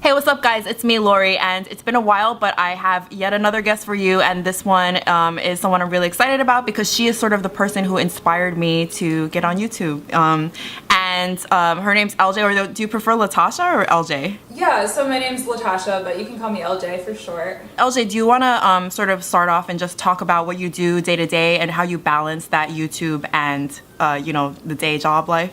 Hey, what's up guys? It's me, Lori, and it's been a while, but I have yet another guest for you, and this one is someone I'm really excited about because she is sort of the person who inspired me to get on YouTube. Her name's LJ, or do you prefer Latasha or LJ? Yeah, so my name's Latasha, but you can call me LJ for short. LJ, do you want to sort of start off and just talk about what you do day to day and how you balance that YouTube and, the day job life?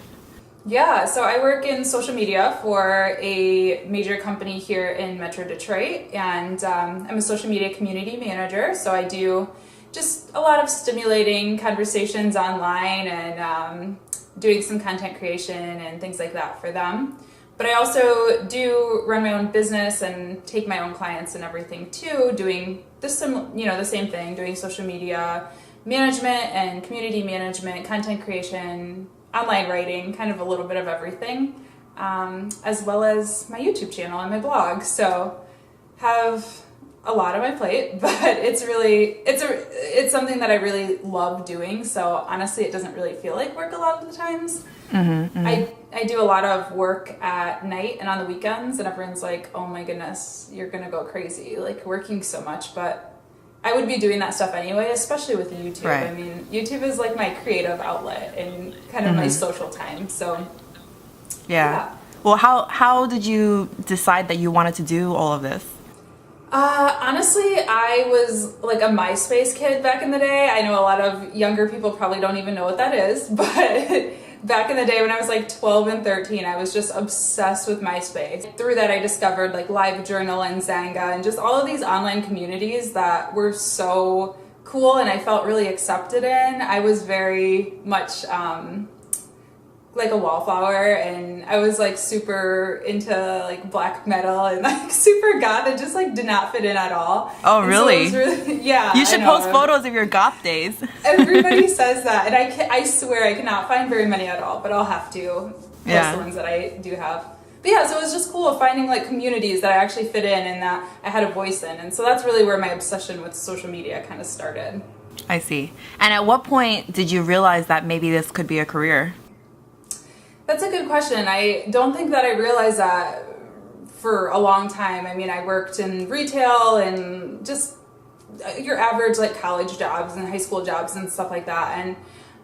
Yeah, so I work in social media for a major company here in Metro Detroit, and I'm a social media community manager, so I do just a lot of stimulating conversations online and doing some content creation and things like that for them. But I also do run my own business and take my own clients and everything too, doing the same thing, doing social media management and community management, content creation, online writing, kind of a little bit of everything, as well as my YouTube channel and my blog. So have a lot on my plate, but it's something that I really love doing. So honestly, it doesn't really feel like work a lot of the times. I do a lot of work at night and on the weekends, and everyone's like, oh my goodness, you're gonna go crazy, like working so much. But I would be doing that stuff anyway, especially with YouTube. Right. I mean, YouTube is like my creative outlet and kind of my social time. So, yeah. Well, how did you decide that you wanted to do all of this? Honestly, I was like a MySpace kid back in the day. I know a lot of younger people probably don't even know what that is, but back in the day when I was like 12 and 13, I was just obsessed with MySpace. Through that, I discovered like LiveJournal and Zanga and just all of these online communities that were so cool and I felt really accepted in. I was very much like a wallflower, and I was like super into like black metal and like super goth and just like did not fit in at all. Oh, really? So yeah. You should post photos of your goth days. Everybody says that, and I swear I cannot find very many at all, but I'll have to post the ones that I do have. But yeah, so it was just cool finding like communities that I actually fit in and that I had a voice in, and so that's really where my obsession with social media kind of started. I see. And at what point did you realize that maybe this could be a career? That's a good question. I don't think that I realized that for a long time. I mean, I worked in retail and just your average like college jobs and high school jobs and stuff like that. And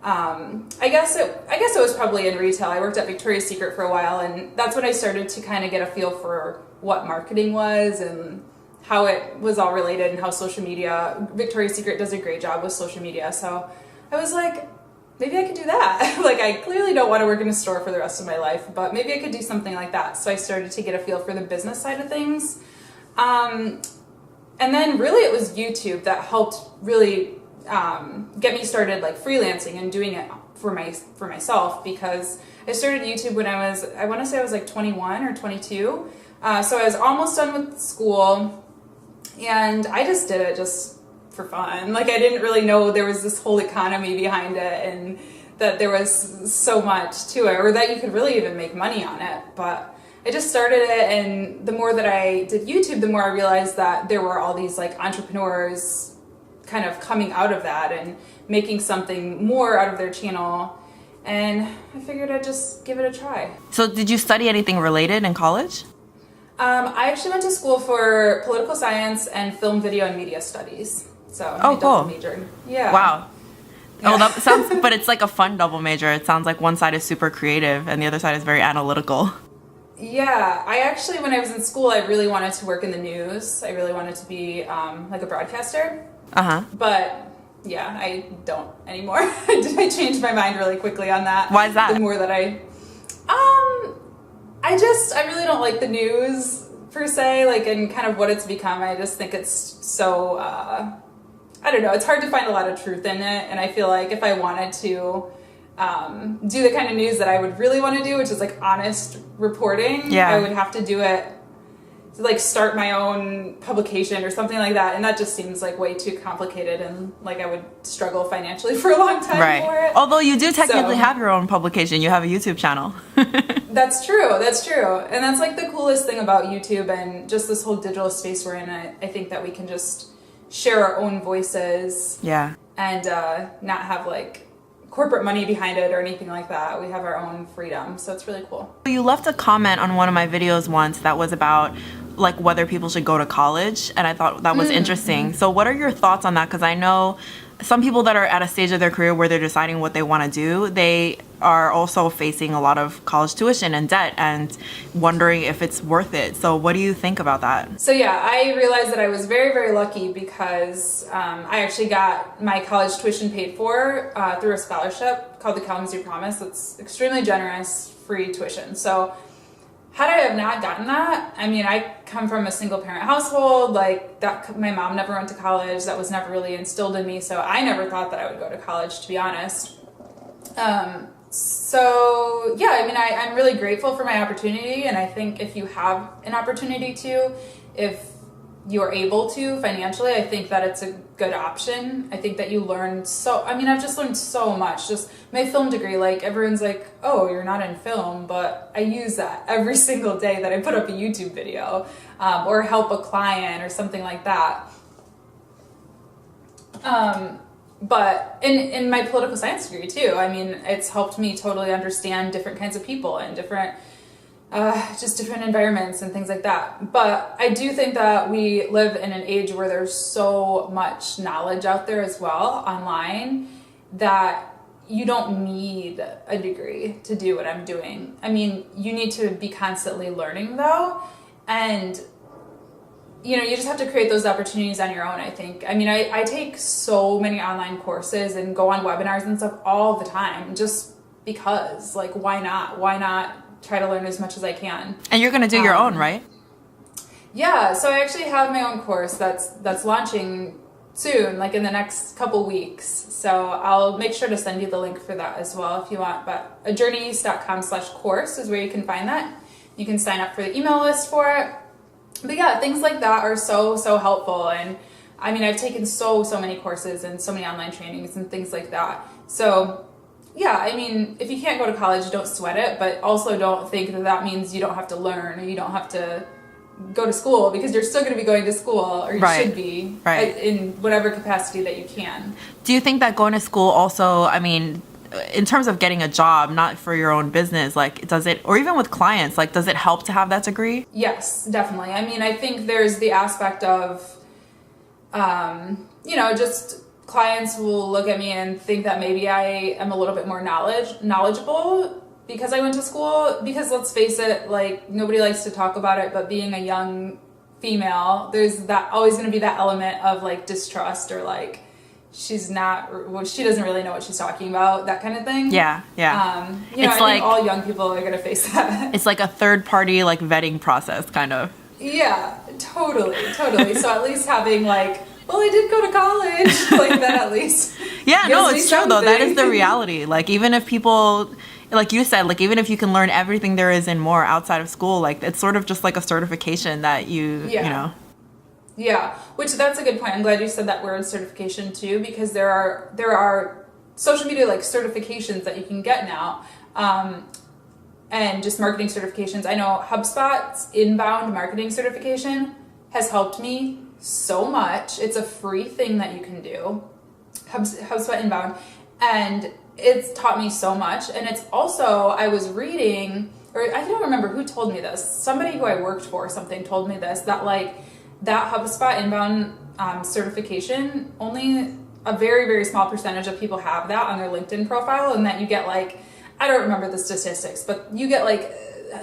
I guess it was probably in retail. I worked at Victoria's Secret for a while, and that's when I started to kind of get a feel for what marketing was and how it was all related and how social media. Victoria's Secret does a great job with social media. So I was like, maybe I could do that. Like, I clearly don't want to work in a store for the rest of my life, but maybe I could do something like that. So I started to get a feel for the business side of things. And then really it was YouTube that helped really get me started like freelancing and doing it for myself, because I started YouTube when I want to say I was like 21 or 22. So I was almost done with school, and I just did it just for fun. Like, I didn't really know there was this whole economy behind it and that there was so much to it, or that you could really even make money on it. But I just started it, and the more that I did YouTube, the more I realized that there were all these like entrepreneurs kind of coming out of that and making something more out of their channel, and I figured I'd just give it a try. So did you study anything related in college? I actually went to school for political science and film, video, and media studies. So cool. Major. Yeah. Wow. Yeah. Oh, that sounds, but it's like a fun double major. It sounds like one side is super creative and the other side is very analytical. Yeah, I actually, when I was in school, I really wanted to work in the news. I really wanted to be like a broadcaster. But yeah, I don't anymore. I changed my mind really quickly on that. Why is that? The more that I really don't like the news per se, like, and kind of what it's become. I just think it's so, I don't know, it's hard to find a lot of truth in it, and I feel like if I wanted to do the kind of news that I would really want to do, which is like honest reporting, I would have to do it to like start my own publication or something like that, and that just seems like way too complicated, and like I would struggle financially for a long time for it. Although you do technically have your own publication, you have a YouTube channel. That's true, and that's like the coolest thing about YouTube and just this whole digital space we're in. I think that we can just share our own voices and not have like corporate money behind it or anything like that. We have our own freedom, so it's really cool. You left a comment on one of my videos once that was about like whether people should go to college, and I thought that was interesting. So what are your thoughts on that? Because I know some people that are at a stage of their career where they're deciding what they want to do, they are also facing a lot of college tuition and debt and wondering if it's worth it. So what do you think about that? So yeah, I realized that I was very, very lucky because I actually got my college tuition paid for through a scholarship called the Kalamazoo Promise. It's extremely generous, free tuition. So had I have not gotten that, I mean, I come from a single parent household, like that. My mom never went to college. That was never really instilled in me. So I never thought that I would go to college, to be honest. So yeah, I mean, I'm really grateful for my opportunity. And I think if you have an opportunity to, if you're able to financially, I think that it's a good option. I think that you learn I've just learned so much. Just my film degree, like everyone's like, oh, you're not in film, but I use that every single day that I put up a YouTube video or help a client or something like that. But in my political science degree too, I mean, it's helped me totally understand different kinds of people and different environments and things like that. But I do think that we live in an age where there's so much knowledge out there as well online that you don't need a degree to do what I'm doing. I mean, you need to be constantly learning though. And you know, you just have to create those opportunities on your own, I think. I mean, I take so many online courses and go on webinars and stuff all the time just because, like, why not? Why not try to learn as much as I can? And you're going to do your own, right? Yeah, so I actually have my own course that's launching soon, like in the next couple weeks. So I'll make sure to send you the link for that as well if you want. But ajourneyeast.com/course is where you can find that. You can sign up for the email list for it. But yeah, things like that are so helpful. And I mean, I've taken so many courses and so many online trainings and things like that. So yeah, I mean, if you can't go to college, don't sweat it, but also don't think that that means you don't have to learn or you don't have to go to school, because you're still going to be going to school, or you should be, in whatever capacity that you can. Do you think that going to school also, I mean, in terms of getting a job, not for your own business, like does it, or even with clients, like does it help to have that degree? Yes, definitely. I mean, I think there's the aspect of, you know, just clients will look at me and think that maybe I am a little bit more knowledgeable because I went to school. Because let's face it, like nobody likes to talk about it, but being a young female, there's that always going to be that element of like distrust or like, she doesn't really know what she's talking about, that kind of thing. Yeah. You know, I think all young people are going to face that. It's like a third party, like vetting process, kind of. Yeah, totally. So at least having like, well, I did go to college, like that at least. Yeah, no, it's true though. That is the reality. Like even if people, like you said, like even if you can learn everything there is and more outside of school, like it's sort of just like a certification that you know. Yeah, which that's a good point. I'm glad you said that word, certification, too, because there are social media like certifications that you can get now, and just marketing certifications. I know HubSpot's inbound marketing certification has helped me so much. It's a free thing that you can do, HubSpot inbound, and it's taught me so much. And it's also, I was reading, or I don't remember who told me this. Somebody who I worked for or something told me this, that like, that HubSpot inbound certification, only a very, very small percentage of people have that on their LinkedIn profile, and that you get like, I don't remember the statistics, but you get like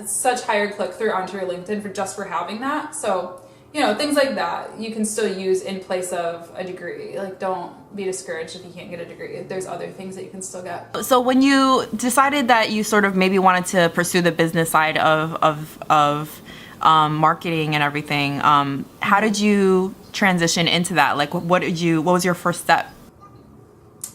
such higher click-through onto your LinkedIn for having that. So, you know, things like that you can still use in place of a degree. Like, don't be discouraged if you can't get a degree. There's other things that you can still get. So when you decided that you sort of maybe wanted to pursue the business side of marketing and everything, how did you transition into that? Like what was your first step?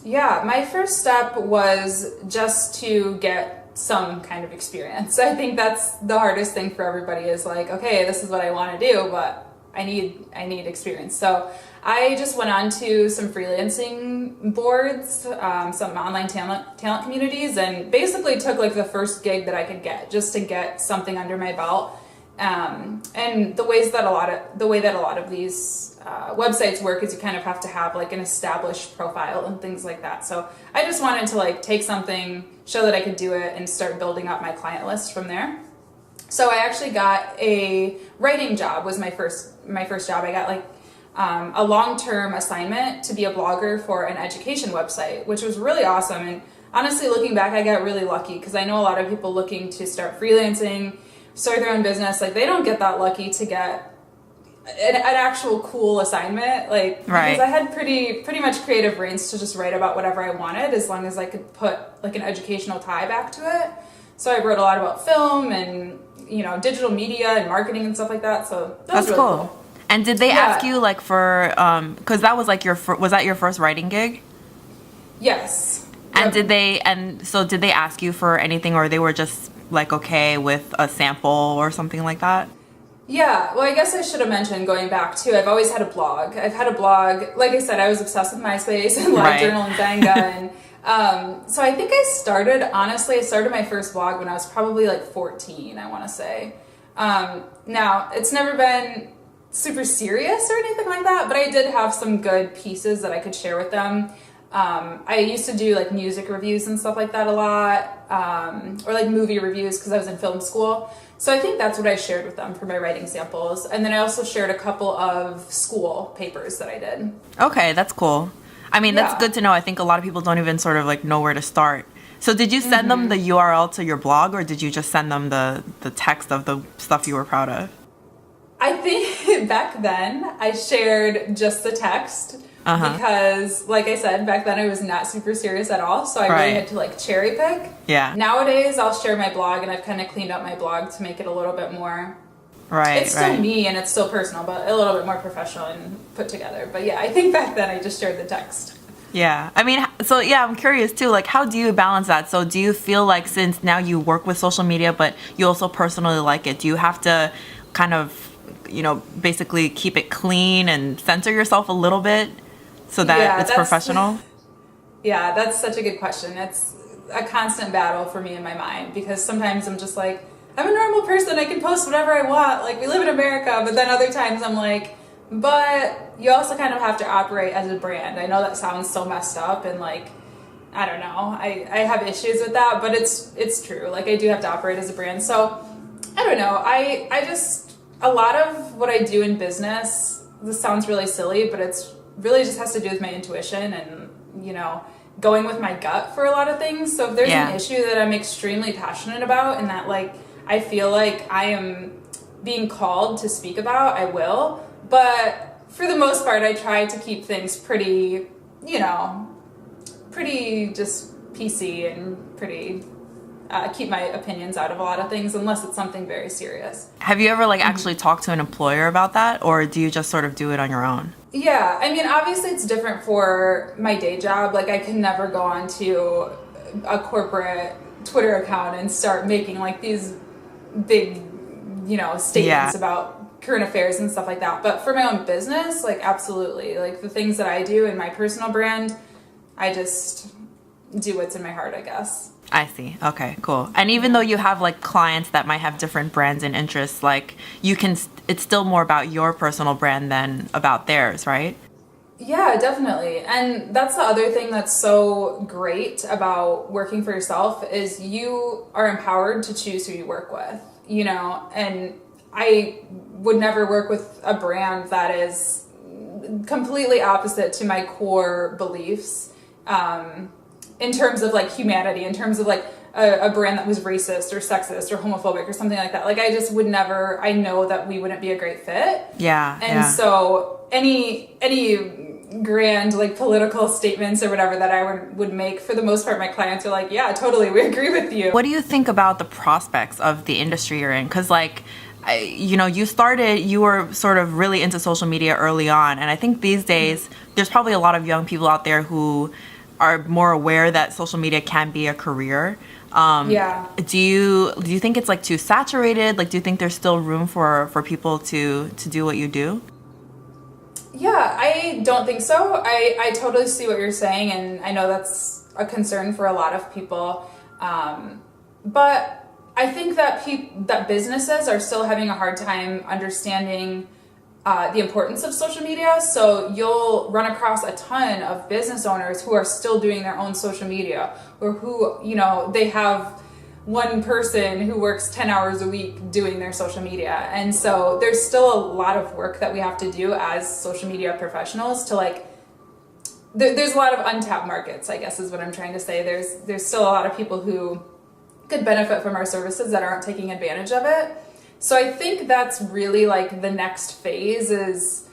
Yeah, my first step was just to get some kind of experience. I think that's the hardest thing for everybody, is like, okay, this is what I want to do, but I need experience. So I just went on to some freelancing boards, some online talent communities, and basically took like the first gig that I could get, just to get something under my belt And the way that a lot of these websites work is you kind of have to have like an established profile and things like that. So I just wanted to like take something, show that I could do it, and start building up my client list from there. So I actually got a writing job, was my first job. I got like a long-term assignment to be a blogger for an education website, which was really awesome. And honestly, looking back, I got really lucky because I know a lot of people looking to start freelancing, start their own business, like they don't get that lucky to get an actual cool assignment, like right. Because I had pretty much creative reins to just write about whatever I wanted as long as I could put like an educational tie back to it. So I wrote a lot about film and digital media and marketing and stuff like that. So that's really cool. And did they ask you like for because that was like was that your first writing gig? Yes. And Yep. did they ask you for anything, or they were just like okay with a sample or something like that? Yeah, well, I guess I should have mentioned, going back too, I've always had a blog. I've had a blog, like I said, I was obsessed with MySpace and LiveJournal and Xanga. And so I think I started my first blog when I was probably like 14, I want to say. Now, it's never been super serious or anything like that, but I did have some good pieces that I could share with them. I used to do like music reviews and stuff like that a lot, or like movie reviews because I was in film school. So I think that's what I shared with them for my writing samples. And then I also shared a couple of school papers that I did. Okay, that's cool. I mean, that's good to know. I think a lot of people don't even sort of like know where to start. So did you send them the URL to your blog, or did you just send them the text of the stuff you were proud of? I think back then I shared just the text because, like I said, back then I was not super serious at all. So I really had to like cherry pick. Yeah. Nowadays I'll share my blog, and I've kind of cleaned up my blog to make it a little bit more. Right. It's still me and it's still personal, but a little bit more professional and put together. But yeah, I think back then I just shared the text. Yeah. I mean, so yeah, I'm curious too, like how do you balance that? So do you feel like since now you work with social media, but you also personally like it, do you have to kind of, basically keep it clean and censor yourself a little bit so that it's professional? Yeah, that's such a good question. It's a constant battle for me in my mind because sometimes I'm just like, I'm a normal person, I can post whatever I want, like we live in America, but then other times I'm like, but you also kind of have to operate as a brand. I know that sounds so messed up and like, I don't know, I have issues with that, but it's true. Like I do have to operate as a brand. So I don't know, I just, a lot of what I do in business, this sounds really silly, but it's really just has to do with my intuition and, going with my gut for a lot of things. So if there's an issue that I'm extremely passionate about and that like, I feel like I am being called to speak about, I will. But for the most part, I try to keep things pretty, pretty just PC and pretty keep my opinions out of a lot of things unless it's something very serious. Have you ever like actually talked to an employer about that, or do you just sort of do it on your own? Yeah, I mean, obviously it's different for my day job. Like I can never go on to a corporate Twitter account and start making like these big, statements about current affairs and stuff like that. But for my own business, like absolutely. Like the things that I do in my personal brand, I just do what's in my heart, I guess. I see. Okay, cool. And even though you have like clients that might have different brands and interests, like it's still more about your personal brand than about theirs, right? Yeah, definitely. And that's the other thing that's so great about working for yourself is you are empowered to choose who you work with, and I would never work with a brand that is completely opposite to my core beliefs. In terms of like humanity, in terms of like a brand that was racist or sexist or homophobic or something like that. Like I just would never, I know that we wouldn't be a great fit. Yeah. And so any grand like political statements or whatever that I would make, for the most part, my clients are like, yeah, totally, we agree with you. What do you think about the prospects of the industry you're in? Because like, you were sort of really into social media early on. And I think these days, there's probably a lot of young people out there who are more aware that social media can be a career. Do you think it's like too saturated? Like, do you think there's still room for people to do what you do? Yeah, I don't think so. I totally see what you're saying, and I know that's a concern for a lot of people. But I think that that businesses are still having a hard time understanding the importance of social media. So you'll run across a ton of business owners who are still doing their own social media, or who, you know, they have one person who works 10 hours a week doing their social media. And so there's still a lot of work that we have to do as social media professionals to like, there's a lot of untapped markets, I guess is what I'm trying to say. There's still a lot of people who could benefit from our services that aren't taking advantage of it. So I think that's really like the next phase is,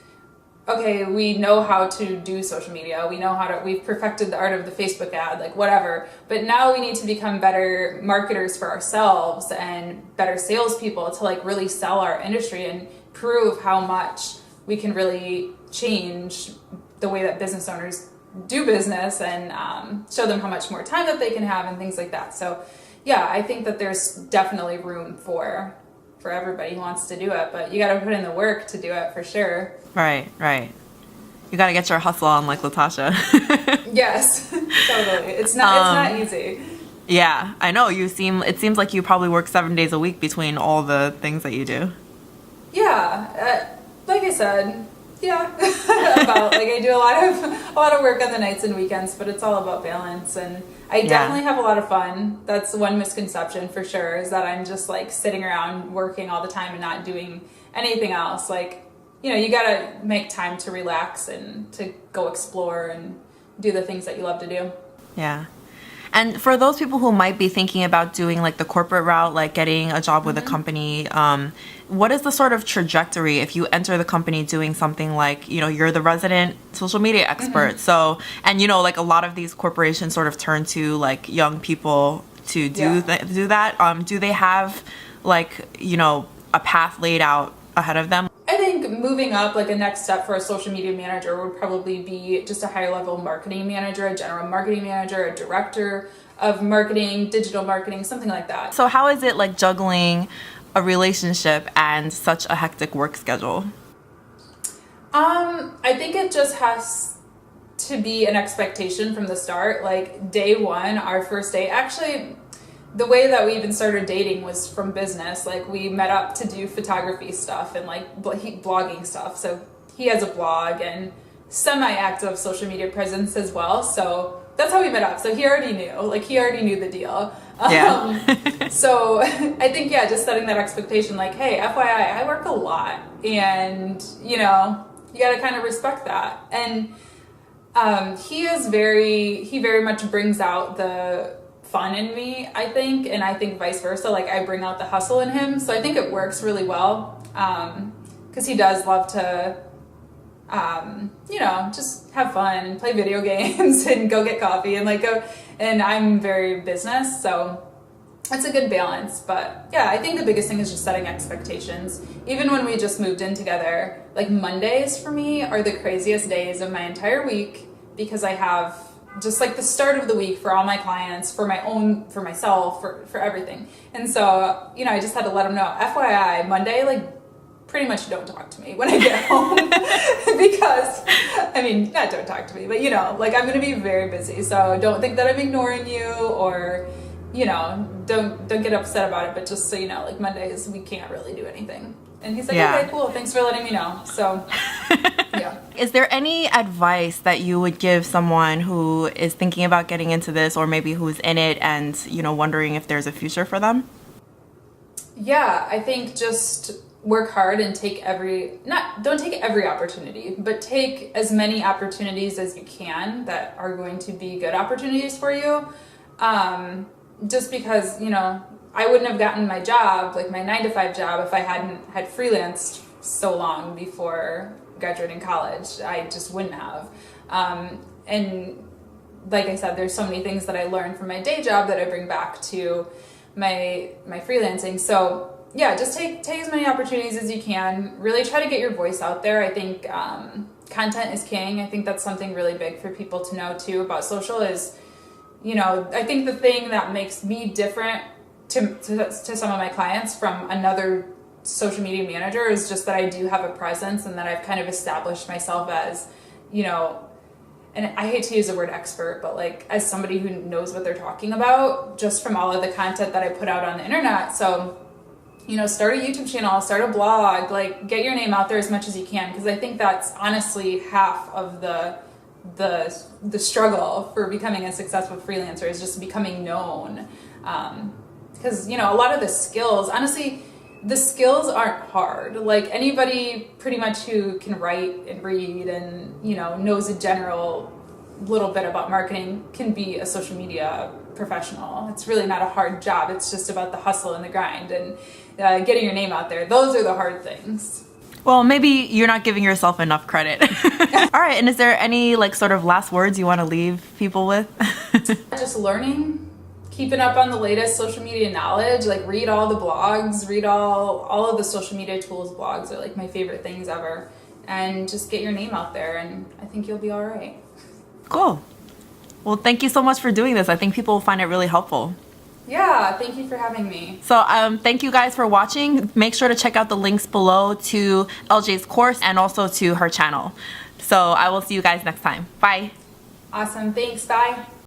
okay, we know how to do social media. We know we've perfected the art of the Facebook ad, like whatever. But now we need to become better marketers for ourselves and better salespeople to like really sell our industry and prove how much we can really change the way that business owners do business, and show them how much more time that they can have and things like that. So yeah, I think that there's definitely room for everybody who wants to do it, but you got to put in the work to do it for sure. Right. You got to get your hustle on, like Latasha. Yes, totally. It's not easy. Yeah, I know. It seems like you probably work 7 days a week between all the things that you do. Yeah, like I said, yeah, about like I do a lot of work on the nights and weekends, but it's all about balance, and I definitely have a lot of fun. That's one misconception for sure, is that I'm just like sitting around working all the time and not doing anything else. Like, you know, you gotta make time to relax and to go explore and do the things that you love to do. Yeah. And for those people who might be thinking about doing like the corporate route, like getting a job with a company, what is the sort of trajectory if you enter the company doing something like, you know, you're the resident social media expert. So, and you know, like a lot of these corporations sort of turn to like young people to do that. Do they have like, you know, a path laid out ahead of them? I think moving up, like a next step for a social media manager would probably be just a higher level marketing manager, a general marketing manager, a director of marketing, digital marketing, something like that. So how is it like juggling a relationship and such a hectic work schedule? I think it just has to be an expectation from the start. Like day one, our first day, actually, the way that we even started dating was from business. Like we met up to do photography stuff and like blogging stuff. So he has a blog and semi-active social media presence as well. So that's how we met up. So he already knew the deal. Yeah. So I think, yeah, just setting that expectation, like, hey, FYI, I work a lot, and you know, you got to kind of respect that. And he very much brings out the fun in me, I think, and I think vice versa. Like I bring out the hustle in him, so I think it works really well, because he does love to you know, just have fun and play video games and go get coffee and like go, and I'm very business, so it's a good balance. But yeah, I think the biggest thing is just setting expectations. Even when we just moved in together, like Mondays for me are the craziest days of my entire week, because I have just like the start of the week for all my clients, for myself, for everything. And so, you know, I just had to let them know, FYI, Monday, like pretty much don't talk to me when I get home. Because, I mean, not don't talk to me, but you know, like I'm going to be very busy. So don't think that I'm ignoring you, or, you know, don't get upset about it. But just so you know, like Mondays, we can't really do anything. And he's like, okay, cool. Thanks for letting me know. So, yeah. Is there any advice that you would give someone who is thinking about getting into this, or maybe who's in it and, you know, wondering if there's a future for them? Yeah, I think just work hard and don't take every opportunity, but take as many opportunities as you can that are going to be good opportunities for you. Just because, you know, I wouldn't have gotten my job, like my 9-to-5 job, if I hadn't had freelanced so long before graduating college. I just wouldn't have. And like I said, there's so many things that I learned from my day job that I bring back to my freelancing. So yeah, just take as many opportunities as you can. Really try to get your voice out there. I think content is king. I think that's something really big for people to know too about social is, you know, I think the thing that makes me different to some of my clients from another social media manager is just that I do have a presence, and that I've kind of established myself as, you know, and I hate to use the word expert, but like as somebody who knows what they're talking about just from all of the content that I put out on the internet. So, you know, start a YouTube channel, start a blog, like get your name out there as much as you can, because I think that's honestly half of the struggle for becoming a successful freelancer is just becoming known. Because, you know, a lot of the skills, honestly, the skills aren't hard. Like anybody pretty much who can write and read and, you know, knows a general little bit about marketing can be a social media professional. It's really not a hard job. It's just about the hustle and the grind and getting your name out there. Those are the hard things. Well, maybe you're not giving yourself enough credit. All right, and is there any like sort of last words you want to leave people with? Just learning, keeping up on the latest social media knowledge, like read all the blogs, read all of the social media tools blogs are like my favorite things ever, and just get your name out there, and I think you'll be all right. Cool. Well, thank you so much for doing this. I think people will find it really helpful. Yeah, thank you for having me. So thank you guys for watching. Make sure to check out the links below to LJ's course and also to her channel. So I will see you guys next time. Bye. Awesome, thanks, bye.